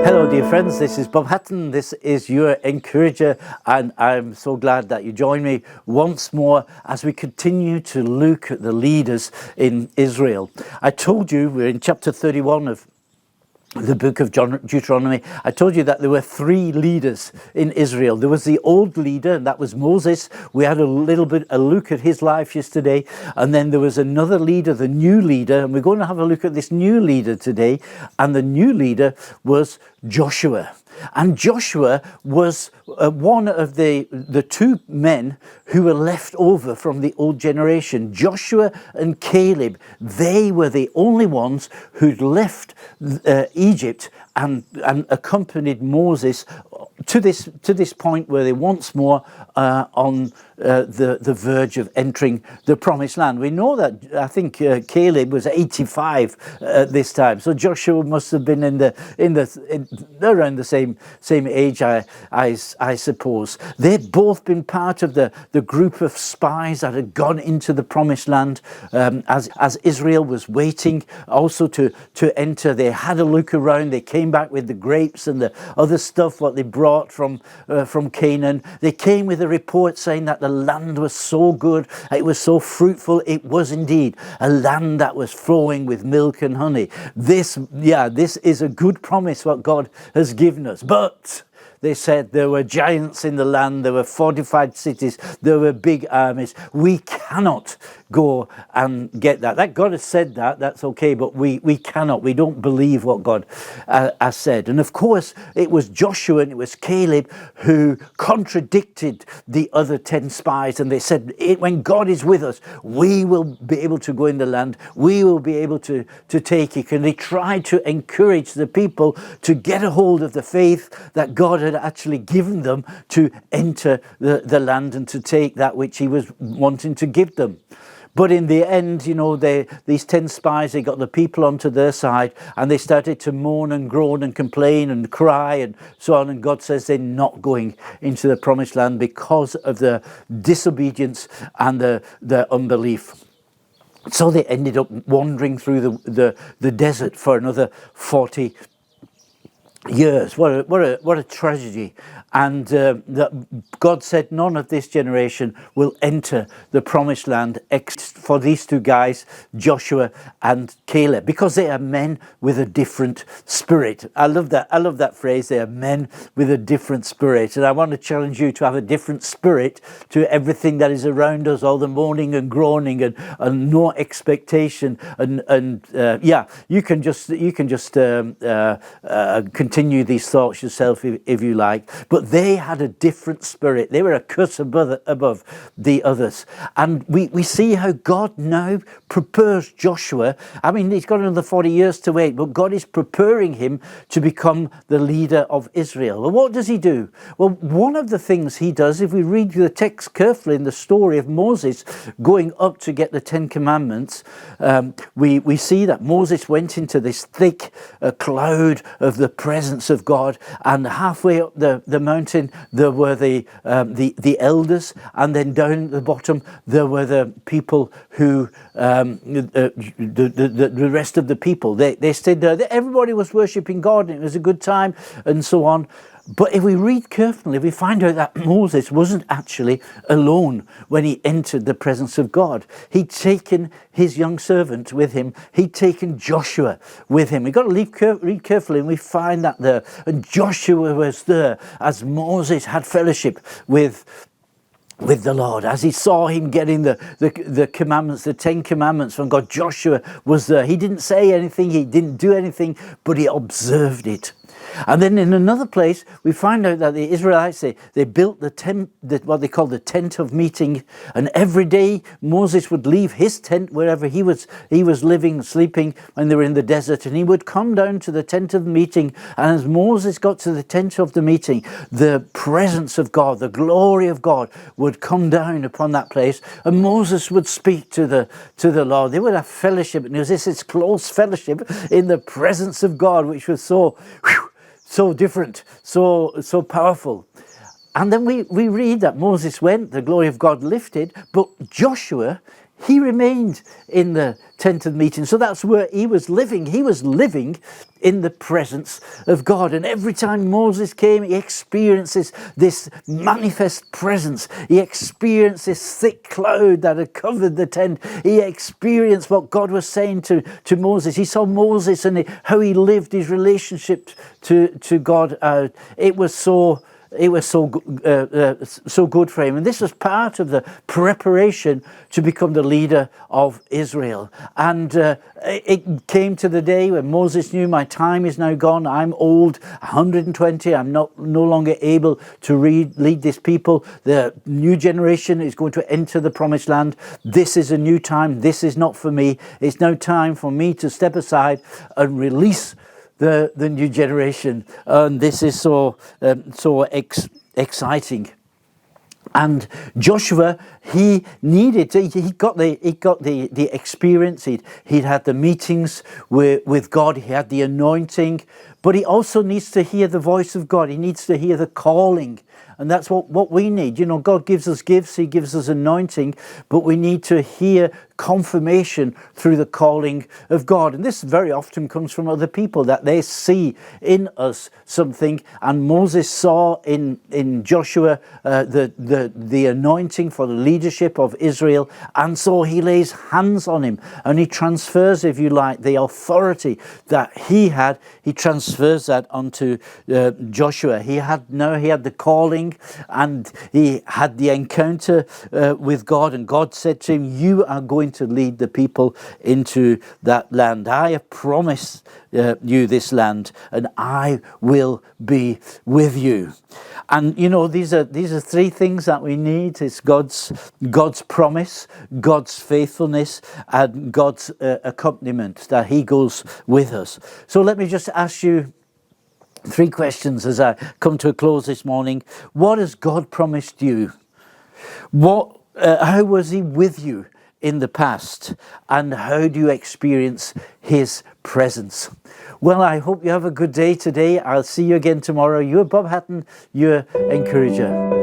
Hello, dear friends. This is Bob Hatton. This is your encourager, and I'm so glad that you join me once more as we continue to look at the leaders in Israel. I told you we're in chapter 31 of the book of Deuteronomy. I told you that there were three leaders in Israel. There was the old leader, and that was Moses. We had a look at his life yesterday. And then there was another leader, the new leader, and we're going to have a look at this new leader today. And the new leader was Joshua. And Joshua was one of the two men who were left over from the old generation. Joshua and Caleb, they were the only ones who'd left Egypt and accompanied Moses to this point where they once more on the verge of entering the promised land. We know that I think Caleb was 85 at this time, so Joshua must have been around the same age, I suppose. They'd both been part of the group of spies that had gone into the promised land as Israel was waiting also to enter. They had a look around. They came back with the grapes and the other stuff what they brought from Canaan. They came with a report saying that the land was so good, it was so fruitful. It was indeed a land that was flowing with milk and honey. This is a good promise what God has given us. But they said there were giants in the land, there were fortified cities, there were big armies. We cannot go and get that. That God has said that's okay, but we cannot. We don't believe what God has said. And of course, it was Joshua and it was Caleb who contradicted the other 10 spies. And they said, when God is with us, we will be able to go in the land. We will be able to take it. And they tried to encourage the people to get a hold of the faith that God had actually given them to enter the land and to take that which he was wanting to give them. But in the end, these 10 spies, they got the people onto their side and they started to moan and groan and complain and cry and so on. And God says they're not going into the promised land because of the disobedience and the unbelief. So they ended up wandering through the desert for another 40 years. What a tragedy. And God said none of this generation will enter the promised land except for these two guys, Joshua and Caleb, because they are men with a different spirit. I love that phrase. They are men with a different spirit. And I want to challenge you to have a different spirit to everything that is around us, all the moaning and groaning and no expectation. And you can just continue these thoughts yourself if you like. But they had a different spirit. They were a cut above the others. And we see how God now prepares Joshua. I mean, he's got another 40 years to wait, but God is preparing him to become the leader of Israel. Well, what does he do? Well, one of the things he does, if we read the text carefully in the story of Moses going up to get the 10 Commandments, we see that Moses went into this thick cloud of the presence of God, and halfway up the mountain there were the elders, and then down at the bottom there were the people who the rest of the people. They stayed there. Everybody was worshipping God, and it was a good time and so on. But if we read carefully, we find out that Moses wasn't actually alone when he entered the presence of God. He'd taken his young servant with him. He'd taken Joshua with him. We've got to read carefully, and we find that there. And Joshua was there as Moses had fellowship with the Lord. As he saw him getting the commandments, the 10 Commandments from God, Joshua was there. He didn't say anything, he didn't do anything, but he observed it. And then in another place, we find out that the Israelites, they built the tent, what they call the tent of meeting. And every day Moses would leave his tent wherever he was living, sleeping when they were in the desert. And he would come down to the tent of meeting. And as Moses got to the tent of the meeting, the presence of God, the glory of God would come down upon that place. And Moses would speak to the Lord. They would have fellowship. And it was this close fellowship in the presence of God, which was so different, so powerful. And then we read that Moses went, the glory of God lifted, but Joshua, he remained in the tent of meeting. So that's where he was living. He was living in the presence of God. And every time Moses came, he experiences this manifest presence. He experienced this thick cloud that had covered the tent. He experienced what God was saying to Moses. He saw Moses and how he lived his relationship to God out. It was so good for him. And this was part of the preparation to become the leader of Israel. And it came to the day when Moses knew, my time is now gone. I'm old, 120. I'm no longer able to lead this people. The new generation is going to enter the promised land. This is a new time. This is not for me. It's now time for me to step aside and release the new generation. And this is so exciting. And Joshua, he got the experience. He'd had the meetings with God. He had the anointing, but he also needs to hear the voice of God. He needs to hear the calling. And that's what we need. You know, God gives us gifts, he gives us anointing, but we need to hear confirmation through the calling of God. And this very often comes from other people, that they see in us something. And Moses saw in Joshua the anointing for the leadership of Israel. And so he lays hands on him and he transfers, if you like, the authority that he had. He transfers that onto Joshua. He had the calling and he had the encounter with God. And God said to him, you are going to lead the people into that land. I have promised you this land, and I will be with you. And you know, these are three things that we need. It's God's promise, God's faithfulness, and God's accompaniment, that he goes with us. So let me just ask you three questions as I come to a close this morning. What has God promised you? How was he with you in the past? And how do you experience his presence? Well, I hope you have a good day today. I'll see you again tomorrow. You're Bob Hatton, your encourager.